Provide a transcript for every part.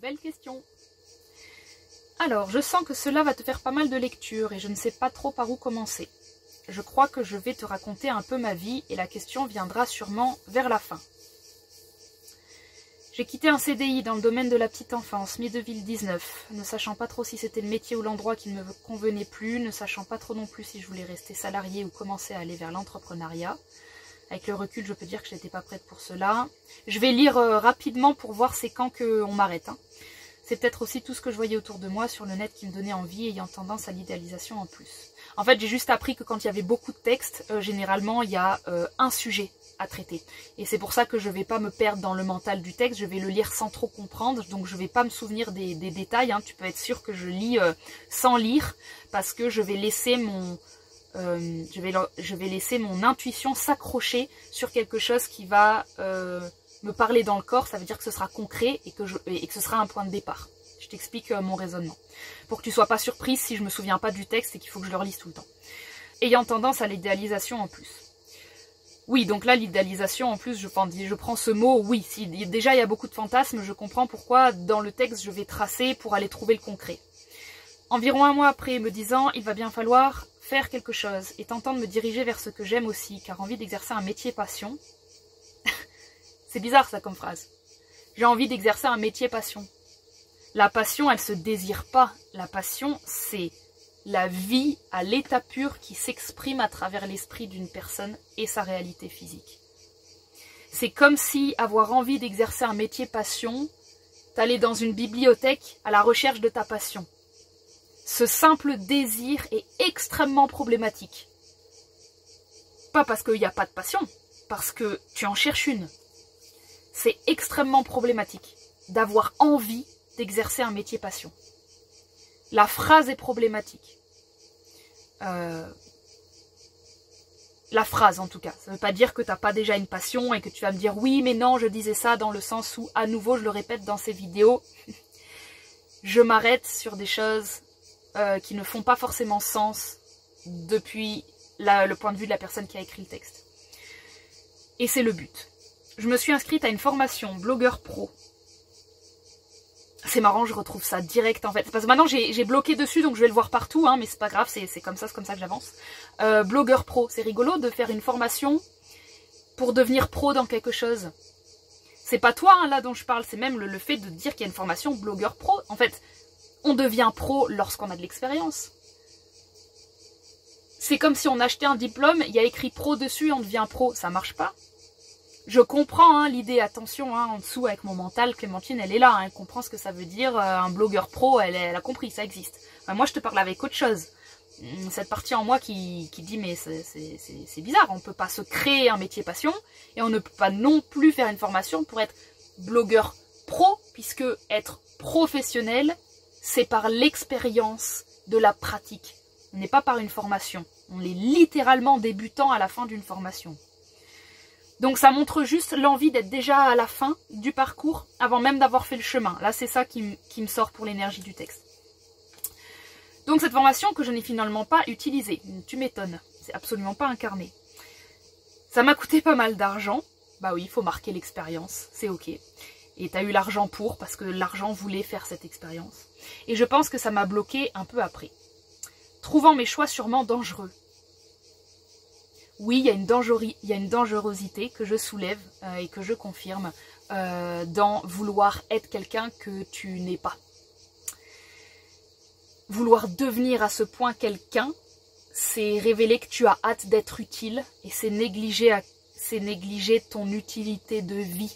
Nouvelle question. Alors, je sens que cela va te faire pas mal de lectures et je ne sais pas trop par où commencer. Je crois que je vais te raconter un peu ma vie et la question viendra sûrement vers la fin. J'ai quitté un CDI dans le domaine de la petite enfance, mi-2019, ne sachant pas trop si c'était le métier ou l'endroit qui ne me convenait plus, ne sachant pas trop non plus si je voulais rester salariée ou commencer à aller vers l'entrepreneuriat. Avec le recul, je peux dire que je n'étais pas prête pour cela. Je vais lire rapidement pour voir c'est quand qu'on m'arrête. C'est peut-être aussi tout ce que je voyais autour de moi sur le net qui me donnait envie, ayant tendance à l'idéalisation en plus. En fait, j'ai juste appris que quand il y avait beaucoup de textes, généralement, il y a un sujet à traiter. Et c'est pour ça que je ne vais pas me perdre dans le mental du texte, je vais le lire sans trop comprendre, donc je ne vais pas me souvenir des détails. Tu peux être sûr que je lis sans lire, parce que je vais laisser mon intuition s'accrocher sur quelque chose qui va me parler dans le corps. Ça veut dire que ce sera concret et que ce sera un point de départ. Je t'explique mon raisonnement. Pour que tu ne sois pas surprise si je ne me souviens pas du texte et qu'il faut que je le relise tout le temps. Ayant tendance à l'idéalisation en plus. Oui, donc là, l'idéalisation, en plus, je prends ce mot, oui, si déjà il y a beaucoup de fantasmes, je comprends pourquoi dans le texte je vais tracer pour aller trouver le concret. Environ un mois après, me disant, il va bien falloir faire quelque chose, et tentant de me diriger vers ce que j'aime aussi, car envie d'exercer un métier passion. C'est bizarre ça comme phrase. J'ai envie d'exercer un métier passion. La passion, elle se désire pas. La passion, c'est la vie à l'état pur qui s'exprime à travers l'esprit d'une personne et sa réalité physique. C'est comme si avoir envie d'exercer un métier passion, t'allais dans une bibliothèque à la recherche de ta passion. Ce simple désir est extrêmement problématique. Pas parce qu'il n'y a pas de passion, parce que tu en cherches une. C'est extrêmement problématique d'avoir envie d'exercer un métier passion. La phrase est problématique. La phrase en tout cas. Ça ne veut pas dire que tu n'as pas déjà une passion et que tu vas me dire oui mais non je disais ça dans le sens où à nouveau je le répète dans ces vidéos. Je m'arrête sur des choses qui ne font pas forcément sens depuis le point de vue de la personne qui a écrit le texte. Et c'est le but. Je me suis inscrite à une formation blogueur pro. C'est marrant, je retrouve ça direct en fait. Parce que maintenant j'ai bloqué dessus donc je vais le voir partout, mais c'est pas grave, c'est comme ça que j'avance. Blogueur pro, c'est rigolo de faire une formation pour devenir pro dans quelque chose. C'est pas toi là dont je parle, c'est même le fait de dire qu'il y a une formation blogueur pro. En fait, on devient pro lorsqu'on a de l'expérience. C'est comme si on achetait un diplôme, il y a écrit pro dessus et on devient pro, ça marche pas. Je comprends l'idée, attention, en dessous avec mon mental, Clémentine, elle est là, elle comprend ce que ça veut dire, un blogueur pro, elle a compris, ça existe. Enfin, moi, je te parle avec autre chose. Cette partie en moi qui dit, mais c'est bizarre, on ne peut pas se créer un métier passion, et on ne peut pas non plus faire une formation pour être blogueur pro, puisque être professionnel, c'est par l'expérience de la pratique. On n'est pas par une formation, on est littéralement débutant à la fin d'une formation. Donc ça montre juste l'envie d'être déjà à la fin du parcours avant même d'avoir fait le chemin. Là c'est ça qui me sort pour l'énergie du texte. Donc cette formation que je n'ai finalement pas utilisée. Tu m'étonnes, c'est absolument pas incarné. Ça m'a coûté pas mal d'argent. Bah oui, il faut marquer l'expérience, c'est ok. Et t'as eu l'argent parce que l'argent voulait faire cette expérience. Et je pense que ça m'a bloqué un peu après. Trouvant mes choix sûrement dangereux. Oui, il y a une dangerosité que je soulève et que je confirme dans vouloir être quelqu'un que tu n'es pas. Vouloir devenir à ce point quelqu'un, c'est révéler que tu as hâte d'être utile et c'est négliger ton utilité de vie.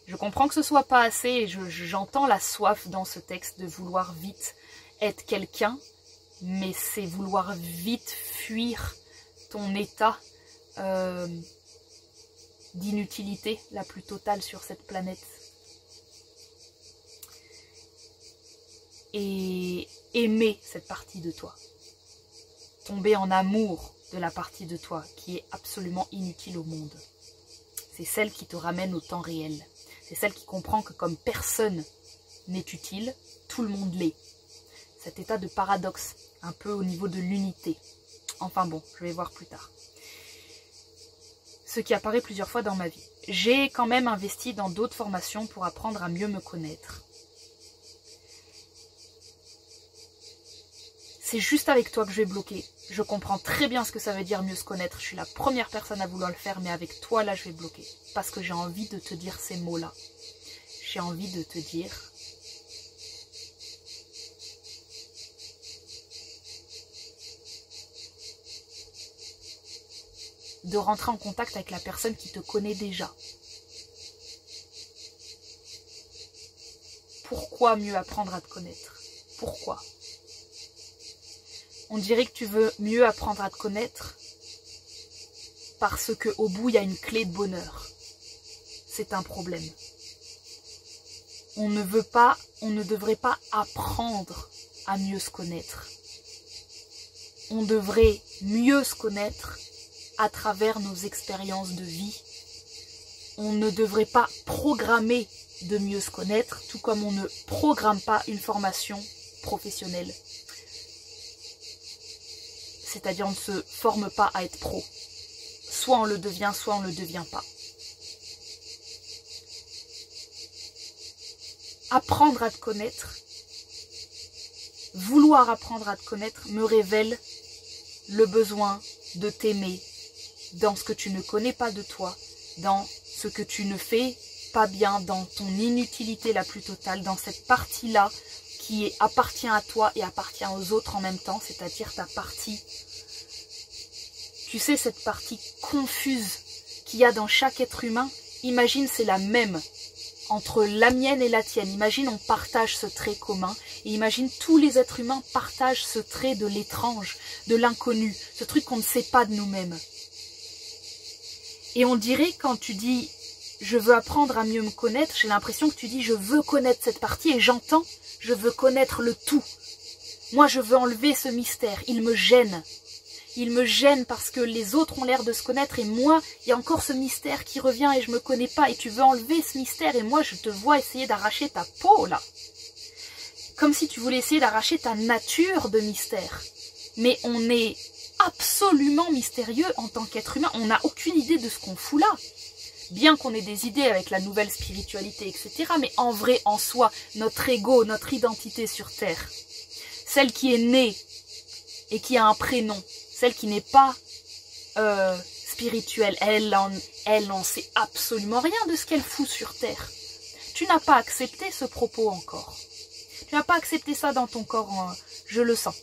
Je comprends que ce soit pas assez et j'entends la soif dans ce texte de vouloir vite être quelqu'un, mais c'est vouloir vite fuir ton état d'inutilité la plus totale sur cette planète. Et aimer cette partie de toi. Tomber en amour de la partie de toi qui est absolument inutile au monde. C'est celle qui te ramène au temps réel. C'est celle qui comprend que comme personne n'est utile, tout le monde l'est. Cet état de paradoxe, un peu au niveau de l'unité. Enfin bon, je vais voir plus tard. Ce qui apparaît plusieurs fois dans ma vie. J'ai quand même investi dans d'autres formations pour apprendre à mieux me connaître. c'est juste avec toi que je vais bloquer. Je comprends très bien ce que ça veut dire mieux se connaître. Je suis la première personne à vouloir le faire, mais avec toi, là, je vais bloquer. Parce que j'ai envie de te dire ces mots-là. J'ai envie de te dire... de rentrer en contact avec la personne qui te connaît déjà. Pourquoi mieux apprendre à te connaître? Pourquoi? On dirait que tu veux mieux apprendre à te connaître parce qu'au bout, il y a une clé de bonheur. C'est un problème. On ne veut pas, on ne devrait pas apprendre à mieux se connaître. On devrait mieux se connaître à travers nos expériences de vie. On ne devrait pas programmer de mieux se connaître, tout comme on ne programme pas une formation professionnelle. C'est-à-dire on ne se forme pas à être pro. Soit on le devient, soit on ne le devient pas. Apprendre à te connaître, vouloir apprendre à te connaître me révèle le besoin de t'aimer dans ce que tu ne connais pas de toi, dans ce que tu ne fais pas bien, dans ton inutilité la plus totale, dans cette partie-là qui appartient à toi et appartient aux autres en même temps, c'est-à-dire ta partie, tu sais, cette partie confuse qu'il y a dans chaque être humain, imagine c'est la même entre la mienne et la tienne. Imagine on partage ce trait commun et imagine tous les êtres humains partagent ce trait de l'étrange, de l'inconnu, ce truc qu'on ne sait pas de nous-mêmes. Et on dirait quand tu dis « je veux apprendre à mieux me connaître », j'ai l'impression que tu dis « je veux connaître cette partie » et j'entends « je veux connaître le tout ». Moi je veux enlever ce mystère, il me gêne. Il me gêne parce que les autres ont l'air de se connaître et moi, il y a encore ce mystère qui revient et je me connais pas et tu veux enlever ce mystère et moi je te vois essayer d'arracher ta peau là. Comme si tu voulais essayer d'arracher ta nature de mystère. Mais on est absolument mystérieux en tant qu'être humain, on n'a aucune idée de ce qu'on fout là. Bien qu'on ait des idées avec la nouvelle spiritualité, etc. Mais en vrai, en soi, notre ego, notre identité sur Terre, celle qui est née et qui a un prénom, celle qui n'est pas spirituelle, elle n'en sait absolument rien de ce qu'elle fout sur Terre. Tu n'as pas accepté ce propos encore. Tu n'as pas accepté ça dans ton corps, je le sens.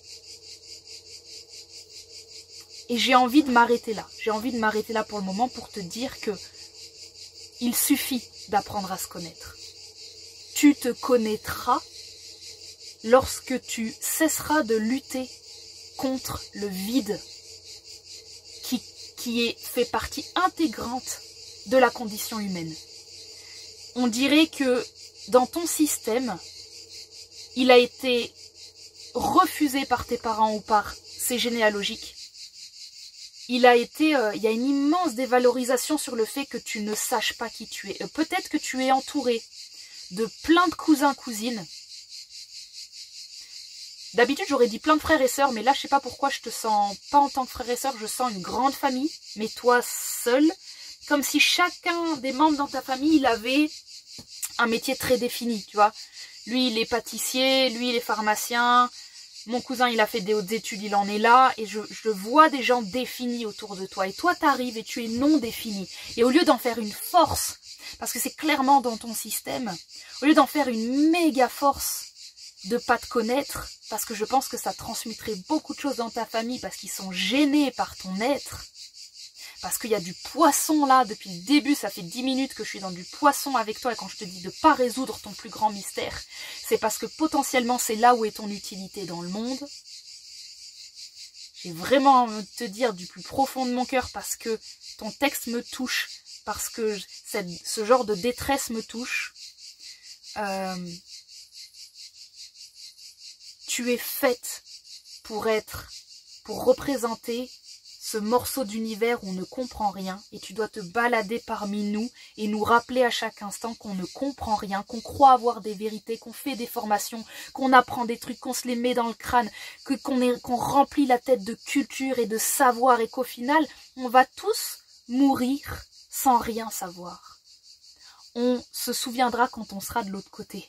Et j'ai envie de m'arrêter là. J'ai envie de m'arrêter là pour le moment pour te dire que il suffit d'apprendre à se connaître. Tu te connaîtras lorsque tu cesseras de lutter contre le vide qui fait partie intégrante de la condition humaine. On dirait que dans ton système, il a été refusé par tes parents ou par ces généalogiques. Il y a une immense dévalorisation sur le fait que tu ne saches pas qui tu es. Peut-être que tu es entouré de plein de cousins, cousines. D'habitude, j'aurais dit plein de frères et sœurs, mais là, je sais pas pourquoi je te sens pas en tant que frère et sœur, je sens une grande famille, mais toi seul, comme si chacun des membres dans ta famille, il avait un métier très défini, tu vois. Lui, il est pâtissier, lui, il est pharmacien, mon cousin, il a fait des hautes études, il en est là, et je vois des gens définis autour de toi, et toi, t'arrives et tu es non défini. Et au lieu d'en faire une force, parce que c'est clairement dans ton système, au lieu d'en faire une méga force, de pas te connaître, parce que je pense que ça transmettrait beaucoup de choses dans ta famille, parce qu'ils sont gênés par ton être, parce qu'il y a du poisson là, depuis le début, ça fait 10 minutes que je suis dans du poisson avec toi, et quand je te dis de pas résoudre ton plus grand mystère, c'est parce que potentiellement c'est là où est ton utilité dans le monde. J'ai vraiment envie de te dire du plus profond de mon cœur, parce que ton texte me touche, parce que ce genre de détresse me touche. Tu es faite pour représenter ce morceau d'univers où on ne comprend rien, et tu dois te balader parmi nous et nous rappeler à chaque instant qu'on ne comprend rien, qu'on croit avoir des vérités, qu'on fait des formations, qu'on apprend des trucs, qu'on se les met dans le crâne, qu'on remplit la tête de culture et de savoir, et qu'au final, on va tous mourir sans rien savoir. On se souviendra quand on sera de l'autre côté,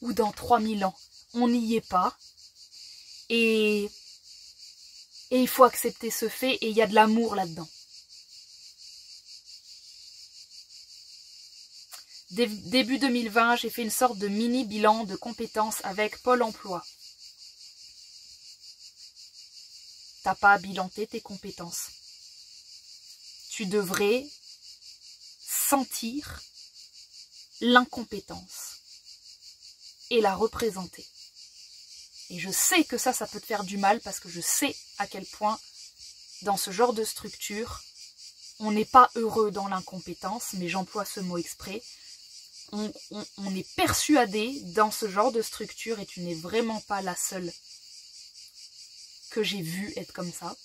ou dans 3000 ans. On n'y est pas. Et Et il faut accepter ce fait et il y a de l'amour là-dedans. Début 2020, j'ai fait une sorte de mini bilan de compétences avec Pôle emploi. T'as pas à bilanter tes compétences. Tu devrais sentir l'incompétence et la représenter. Et je sais que ça peut te faire du mal parce que je sais à quel point dans ce genre de structure, on n'est pas heureux dans l'incompétence, mais j'emploie ce mot exprès. On est persuadé dans ce genre de structure, et tu n'es vraiment pas la seule que j'ai vue être comme ça.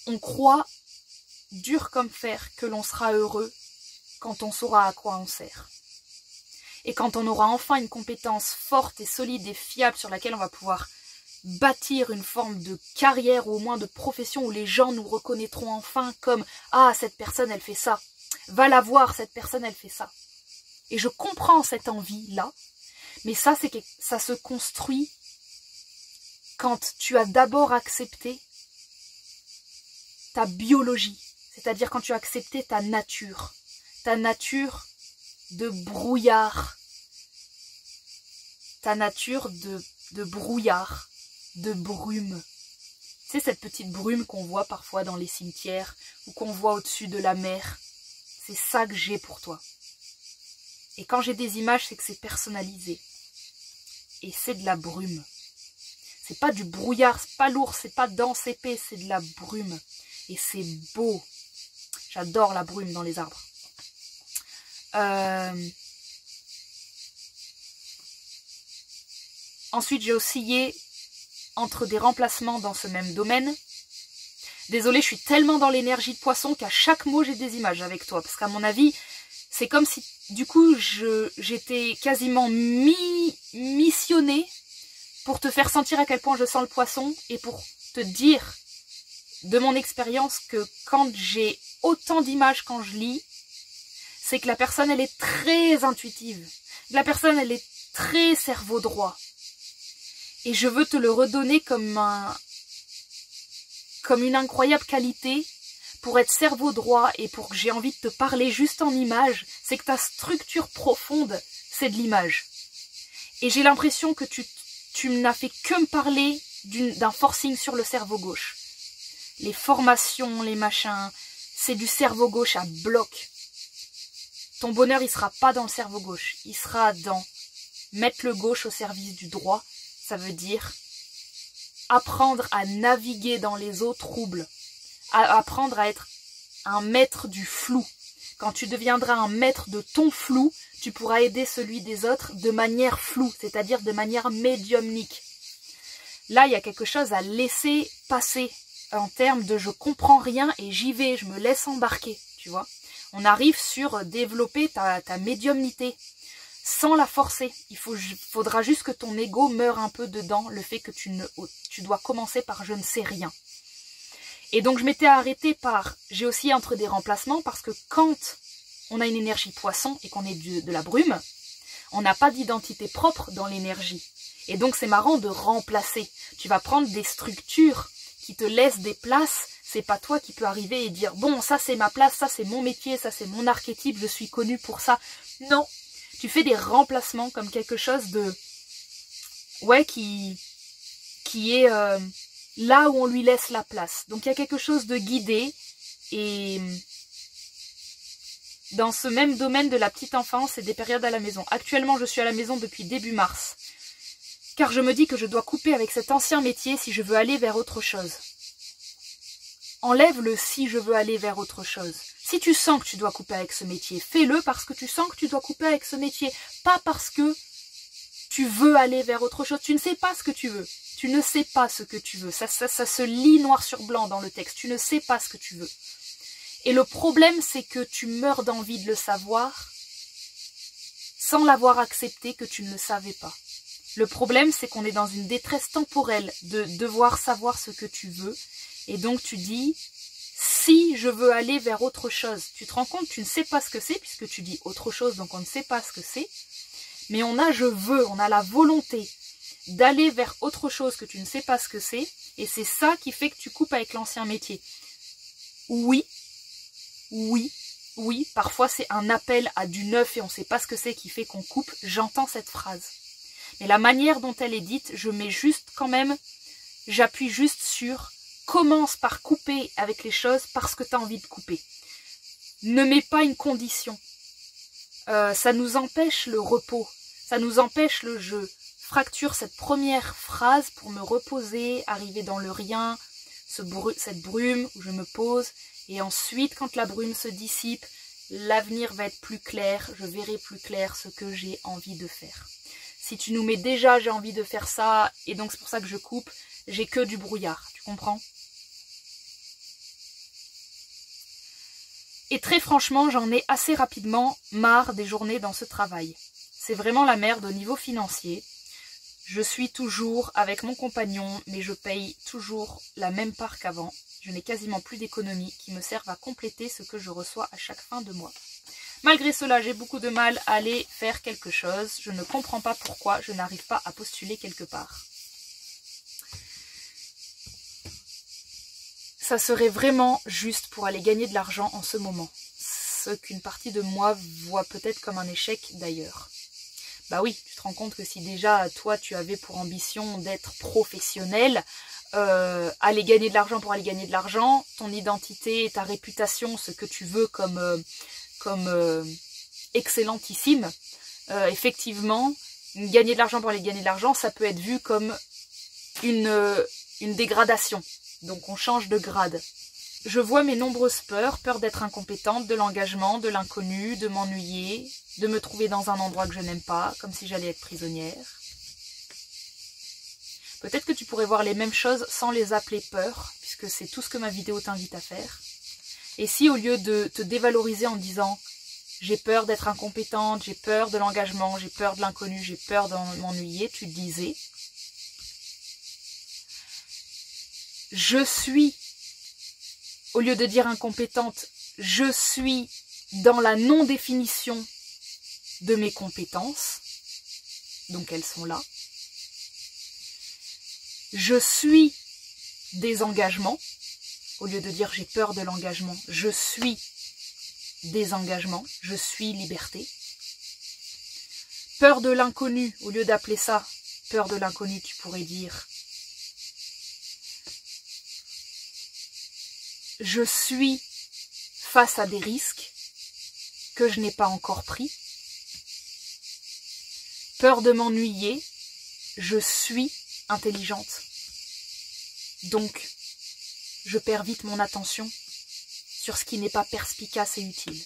On croit dur comme fer que l'on sera heureux quand on saura à quoi on sert. Et quand on aura enfin une compétence forte et solide et fiable sur laquelle on va pouvoir bâtir une forme de carrière ou au moins de profession où les gens nous reconnaîtront enfin comme « Ah, cette personne, elle fait ça. Va la voir, cette personne, elle fait ça. » Et je comprends cette envie-là, mais ça se construit quand tu as d'abord accepté ta biologie, c'est-à-dire quand tu as accepté ta nature de brouillard, ta nature de brouillard, de brume. C'est cette petite brume qu'on voit parfois dans les cimetières ou qu'on voit au-dessus de la mer. C'est ça que j'ai pour toi. Et quand j'ai des images, c'est que c'est personnalisé. Et c'est de la brume. C'est pas du brouillard, c'est pas lourd, c'est pas dense épais, c'est de la brume. Et c'est beau. J'adore la brume dans les arbres. Ensuite, j'ai oscillé entre des remplacements dans ce même domaine. Désolée, je suis tellement dans l'énergie de poisson qu'à chaque mot, j'ai des images avec toi. Parce qu'à mon avis, c'est comme si, du coup, j'étais quasiment missionnée pour te faire sentir à quel point je sens le poisson et pour te dire de mon expérience que quand j'ai autant d'images quand je lis, c'est que la personne, elle est très intuitive. La personne, elle est très cerveau droit. Et je veux te le redonner comme une incroyable qualité pour être cerveau droit et pour que j'ai envie de te parler juste en image, c'est que ta structure profonde, c'est de l'image. Et j'ai l'impression que tu n'as fait que me parler d'un forcing sur le cerveau gauche. Les formations, les machins, c'est du cerveau gauche à bloc. Ton bonheur, il sera pas dans le cerveau gauche, il sera dans mettre le gauche au service du droit. Ça veut dire apprendre à naviguer dans les eaux troubles, apprendre à être un maître du flou. Quand tu deviendras un maître de ton flou, tu pourras aider celui des autres de manière floue, c'est-à-dire de manière médiumnique. Là, il y a quelque chose à laisser passer en termes de je comprends rien et j'y vais, je me laisse embarquer, tu vois. On arrive sur développer ta médiumnité. Sans la forcer, faudra juste que ton ego meure un peu dedans, le fait que tu dois commencer par je ne sais rien. Et donc je m'étais arrêtée j'ai aussi entre des remplacements, parce que quand on a une énergie poisson et qu'on est de la brume, on n'a pas d'identité propre dans l'énergie. Et donc c'est marrant de remplacer. Tu vas prendre des structures qui te laissent des places, c'est pas toi qui peux arriver et dire bon ça c'est ma place, ça c'est mon métier, ça c'est mon archétype, je suis connue pour ça. Non. Tu fais des remplacements comme quelque chose de... Ouais, qui est là où on lui laisse la place. Donc il y a quelque chose de guidé. Et dans ce même domaine de la petite enfance et des périodes à la maison. Actuellement, je suis à la maison depuis début mars. Car je me dis que je dois couper avec cet ancien métier si je veux aller vers autre chose. Enlève le si je veux aller vers autre chose. Si tu sens que tu dois couper avec ce métier, fais-le parce que tu sens que tu dois couper avec ce métier. Pas parce que tu veux aller vers autre chose. Tu ne sais pas ce que tu veux. Tu ne sais pas ce que tu veux. Ça se lit noir sur blanc dans le texte. Tu ne sais pas ce que tu veux. Et le problème, c'est que tu meurs d'envie de le savoir sans l'avoir accepté que tu ne le savais pas. Le problème, c'est qu'on est dans une détresse temporelle de devoir savoir ce que tu veux. Et donc tu dis... Si je veux aller vers autre chose, tu te rends compte, tu ne sais pas ce que c'est, puisque tu dis autre chose, donc on ne sait pas ce que c'est. Mais on a je veux, on a la volonté d'aller vers autre chose que tu ne sais pas ce que c'est, et c'est ça qui fait que tu coupes avec l'ancien métier. Oui, parfois c'est un appel à du neuf et on ne sait pas ce que c'est qui fait qu'on coupe, j'entends cette phrase. Mais la manière dont elle est dite, je mets juste quand même, j'appuie juste sur commence par couper avec les choses parce que tu as envie de couper. Ne mets pas une condition. Ça nous empêche le repos, ça nous empêche le jeu. Fracture cette première phrase pour me reposer, arriver dans le rien, cette brume où je me pose. Et ensuite, quand la brume se dissipe, l'avenir va être plus clair, je verrai plus clair ce que j'ai envie de faire. Si tu nous mets déjà j'ai envie de faire ça, et donc c'est pour ça que je coupe, j'ai que du brouillard, tu comprends? Et très franchement, j'en ai assez rapidement marre des journées dans ce travail. C'est vraiment la merde au niveau financier. Je suis toujours avec mon compagnon, mais je paye toujours la même part qu'avant. Je n'ai quasiment plus d'économies qui me servent à compléter ce que je reçois à chaque fin de mois. Malgré cela, j'ai beaucoup de mal à aller faire quelque chose. Je ne comprends pas pourquoi je n'arrive pas à postuler quelque part. Ça serait vraiment juste pour aller gagner de l'argent en ce moment. Ce qu'une partie de moi voit peut-être comme un échec d'ailleurs. Bah oui, tu te rends compte que si déjà toi tu avais pour ambition d'être professionnel, aller gagner de l'argent pour aller gagner de l'argent, ton identité, ta réputation, ce que tu veux comme excellentissime, effectivement, gagner de l'argent pour aller gagner de l'argent, ça peut être vu comme une dégradation. Donc on change de grade. Je vois mes nombreuses peurs d'être incompétente, de l'engagement, de l'inconnu, de m'ennuyer, de me trouver dans un endroit que je n'aime pas, comme si j'allais être prisonnière. Peut-être que tu pourrais voir les mêmes choses sans les appeler peur, puisque c'est tout ce que ma vidéo t'invite à faire. Et si au lieu de te dévaloriser en disant « j'ai peur d'être incompétente, j'ai peur de l'engagement, j'ai peur de l'inconnu, j'ai peur de m'ennuyer », tu te disais « je suis », au lieu de dire incompétente, je suis dans la non-définition de mes compétences, donc elles sont là. Je suis des engagements, au lieu de dire j'ai peur de l'engagement, je suis des engagements, je suis liberté. Peur de l'inconnu, au lieu d'appeler ça peur de l'inconnu, tu pourrais dire je suis face à des risques que je n'ai pas encore pris. Peur de m'ennuyer, je suis intelligente. Donc, je perds vite mon attention sur ce qui n'est pas perspicace et utile.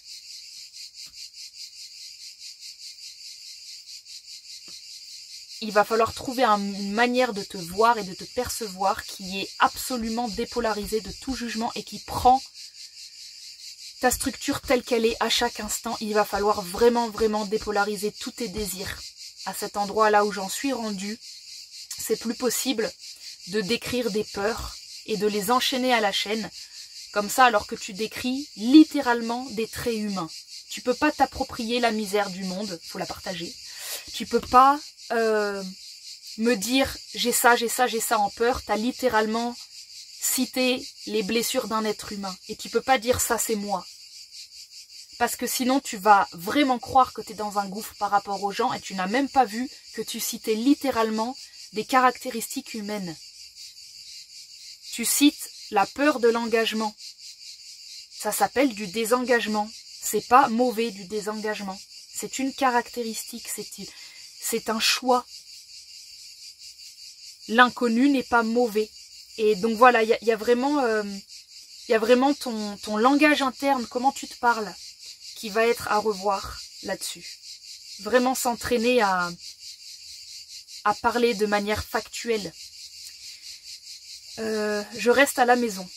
Il va falloir trouver une manière de te voir et de te percevoir qui est absolument dépolarisée de tout jugement et qui prend ta structure telle qu'elle est à chaque instant. Il va falloir vraiment, vraiment dépolariser tous tes désirs. À cet endroit-là où j'en suis rendue, c'est plus possible de décrire des peurs et de les enchaîner à la chaîne, comme ça alors que tu décris littéralement des traits humains. Tu peux pas t'approprier la misère du monde, faut la partager. Tu peux pas me dire j'ai ça en peur, t'as littéralement cité les blessures d'un être humain. Et tu peux pas dire ça c'est moi. Parce que sinon tu vas vraiment croire que tu es dans un gouffre par rapport aux gens et tu n'as même pas vu que tu citais littéralement des caractéristiques humaines. Tu cites la peur de l'engagement. Ça s'appelle du désengagement. C'est pas mauvais du désengagement. C'est une caractéristique, c'est un choix. L'inconnu n'est pas mauvais. Et donc voilà, il y a vraiment ton langage interne, comment tu te parles, qui va être à revoir là-dessus. Vraiment s'entraîner à parler de manière factuelle. Je reste à la maison.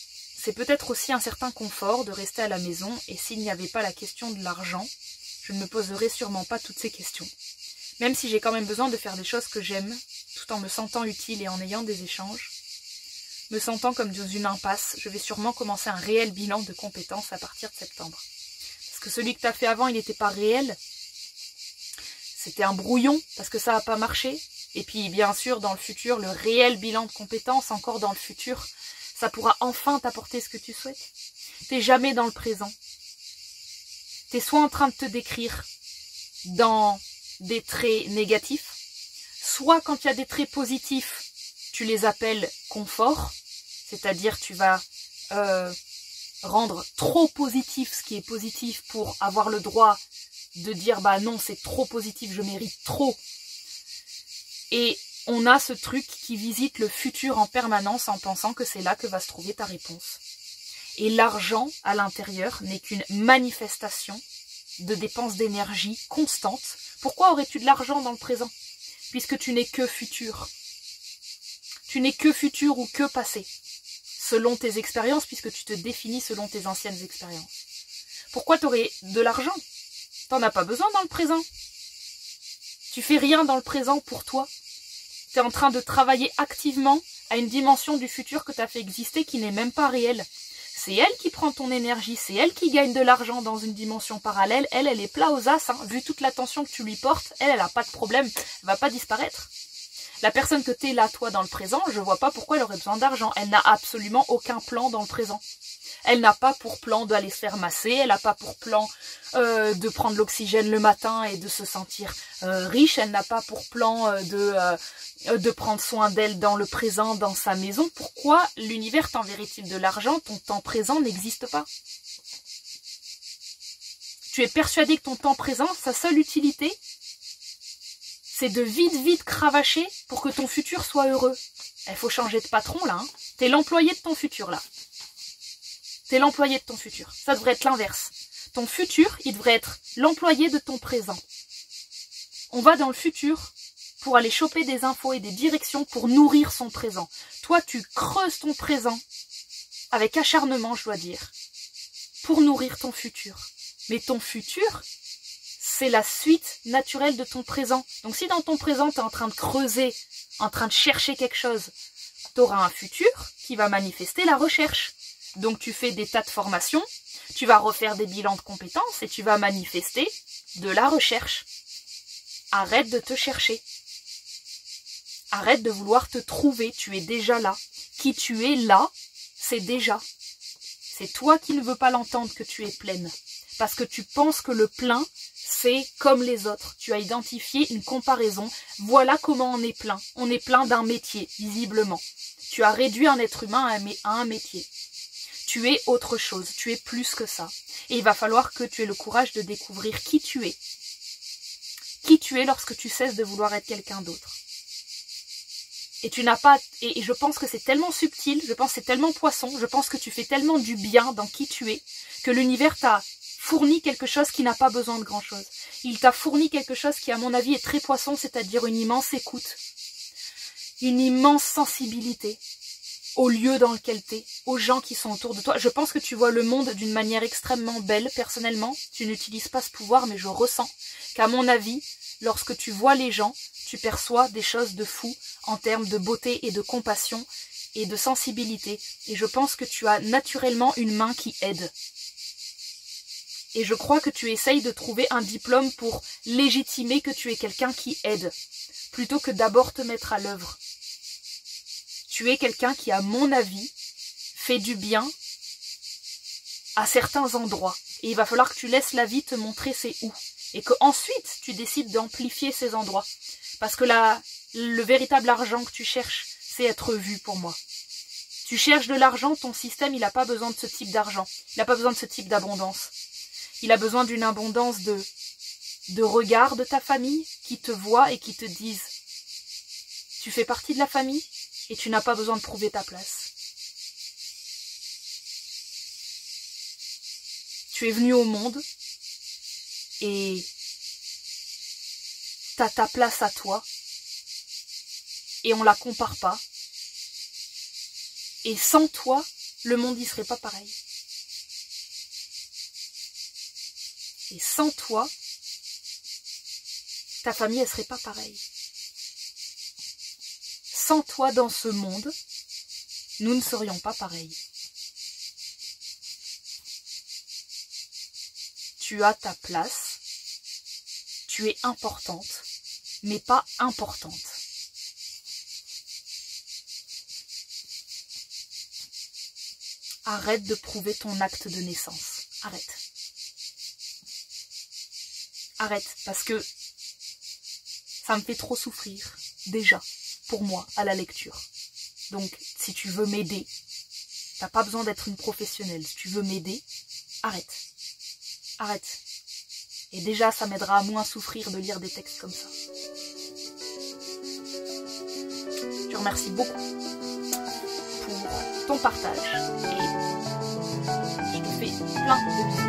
C'est peut-être aussi un certain confort de rester à la maison, et s'il n'y avait pas la question de l'argent, je ne me poserais sûrement pas toutes ces questions. Même si j'ai quand même besoin de faire des choses que j'aime, tout en me sentant utile et en ayant des échanges, me sentant comme dans une impasse, je vais sûrement commencer un réel bilan de compétences à partir de septembre. Parce que celui que tu as fait avant, il n'était pas réel. C'était un brouillon, parce que ça n'a pas marché. Et puis bien sûr, dans le futur, le réel bilan de compétences, encore dans le futur, ça pourra enfin t'apporter ce que tu souhaites. T'es jamais dans le présent. T'es soit en train de te décrire dans des traits négatifs, soit quand il y a des traits positifs, tu les appelles confort, c'est-à-dire tu vas rendre trop positif ce qui est positif pour avoir le droit de dire bah non c'est trop positif, je mérite trop. Et on a ce truc qui visite le futur en permanence en pensant que c'est là que va se trouver ta réponse. Et l'argent à l'intérieur n'est qu'une manifestation de dépenses d'énergie constante. Pourquoi aurais-tu de l'argent dans le présent? Puisque tu n'es que futur. Tu n'es que futur ou que passé. Selon tes expériences, puisque tu te définis selon tes anciennes expériences. Pourquoi tu aurais de l'argent? T'en as pas besoin dans le présent. Tu fais rien dans le présent pour toi. Tu es en train de travailler activement à une dimension du futur que tu as fait exister qui n'est même pas réelle. C'est elle qui prend ton énergie, c'est elle qui gagne de l'argent dans une dimension parallèle. Elle est plat aux as, hein. Vu toute l'attention que tu lui portes, elle a pas de problème, elle va pas disparaître. La personne que tu es là, toi, dans le présent, je vois pas pourquoi elle aurait besoin d'argent. Elle n'a absolument aucun plan dans le présent. Elle n'a pas pour plan d'aller se faire masser, elle n'a pas pour plan de prendre l'oxygène le matin et de se sentir riche, elle n'a pas pour plan de prendre soin d'elle dans le présent, dans sa maison. Pourquoi l'univers t'enverrait-il de l'argent? Ton temps présent n'existe pas. Tu es persuadé que ton temps présent, sa seule utilité, c'est de vite cravacher pour que ton futur soit heureux. Il faut changer de patron là, hein. T'es l'employé de ton futur là. T'es l'employé de ton futur. Ça devrait être l'inverse. Ton futur, il devrait être l'employé de ton présent. On va dans le futur pour aller choper des infos et des directions pour nourrir son présent. Toi, tu creuses ton présent avec acharnement, je dois dire, pour nourrir ton futur. Mais ton futur, c'est la suite naturelle de ton présent. Donc si dans ton présent, tu es en train de creuser, en train de chercher quelque chose, tu auras un futur qui va manifester la recherche. Donc tu fais des tas de formations, tu vas refaire des bilans de compétences et tu vas manifester de la recherche. Arrête de te chercher. Arrête de vouloir te trouver, tu es déjà là. Qui tu es là, c'est déjà. C'est toi qui ne veux pas l'entendre que tu es pleine. Parce que tu penses que le plein, c'est comme les autres. Tu as identifié une comparaison. Voilà comment on est plein. On est plein d'un métier, visiblement. Tu as réduit un être humain à un métier. Tu es autre chose, tu es plus que ça. Et il va falloir que tu aies le courage de découvrir qui tu es. Qui tu es lorsque tu cesses de vouloir être quelqu'un d'autre. Et tu n'as pas, et je pense que c'est tellement subtil, je pense que c'est tellement poisson, je pense que tu fais tellement du bien dans qui tu es, que l'univers t'a fourni quelque chose qui n'a pas besoin de grand chose. Il t'a fourni quelque chose qui, à mon avis, est très poisson, c'est-à-dire une immense écoute, une immense sensibilité au lieu dans lequel tu es, aux gens qui sont autour de toi. Je pense que tu vois le monde d'une manière extrêmement belle, personnellement. Tu n'utilises pas ce pouvoir, mais je ressens qu'à mon avis, lorsque tu vois les gens, tu perçois des choses de fou en termes de beauté et de compassion et de sensibilité. Et je pense que tu as naturellement une main qui aide. Et je crois que tu essayes de trouver un diplôme pour légitimer que tu es quelqu'un qui aide, plutôt que d'abord te mettre à l'œuvre. Tu es quelqu'un qui, à mon avis, fait du bien à certains endroits. Et il va falloir que tu laisses la vie te montrer c'est où. Et qu'ensuite, tu décides d'amplifier ces endroits. Parce que le véritable argent que tu cherches, c'est être vu pour moi. Tu cherches de l'argent, ton système, il n'a pas besoin de ce type d'argent. Il n'a pas besoin de ce type d'abondance. Il a besoin d'une abondance de regard de ta famille qui te voient et qui te disent « Tu fais partie de la famille ?» et tu n'as pas besoin de prouver ta place. Tu es venu au monde et tu as ta place à toi et on la compare pas. Et sans toi, le monde n'y serait pas pareil. Et sans toi, ta famille, elle serait pas pareille. Sans toi dans ce monde, nous ne serions pas pareils. Tu as ta place, tu es importante, mais pas importante. Arrête de prouver ton acte de naissance. Arrête. Arrête, parce que ça me fait trop souffrir, déjà, pour moi, à la lecture. Donc, si tu veux m'aider, t'as pas besoin d'être une professionnelle. Si tu veux m'aider, arrête. Arrête. Et déjà, ça m'aidera à moins souffrir de lire des textes comme ça. Je te remercie beaucoup pour ton partage et je te fais plein de bisous.